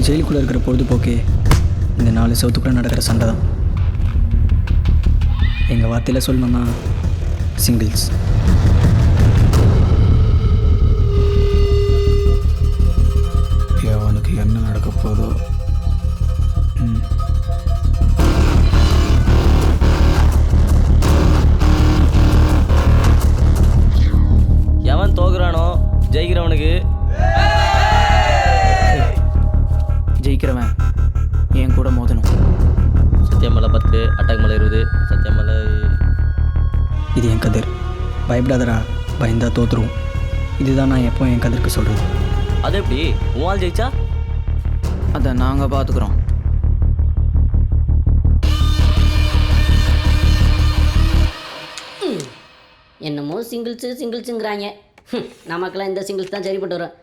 ஜெயிலுக்குள்ளே இருக்கிற பொழுதுபோக்கே இந்த 4 செவத்துக்குள்ளே நடக்கிற சண்டை தான். எங்கள் வார்த்தையில் சொல்லணும்னா சிங்கிள்ஸ். அவனுக்கு என்ன நடக்க போதோ. எவன் தோக்குறானோ ஜெயிக்கிறவனுக்கு ஜெயிக்கிறவன் என் கூட மோதணும். சத்தியமலை 10, அட்டாக்மலை 20, சத்தியமலை. இது என் கதிர். பயப்படாதடா, பயந்தா தோற்றுருவோம். இதுதான் நான் எப்போ என் கதிர்க்கு சொல்கிறது. அது எப்படி உன் ஜெயிச்சா? அதை நாங்கள் பார்த்துக்குறோம். என்னமோ சிங்கிள்ஸுங்கிறாங்க. நமக்கெல்லாம் இந்த சிங்கிள்ஸ் தான் சரிப்பட்டு வரும்.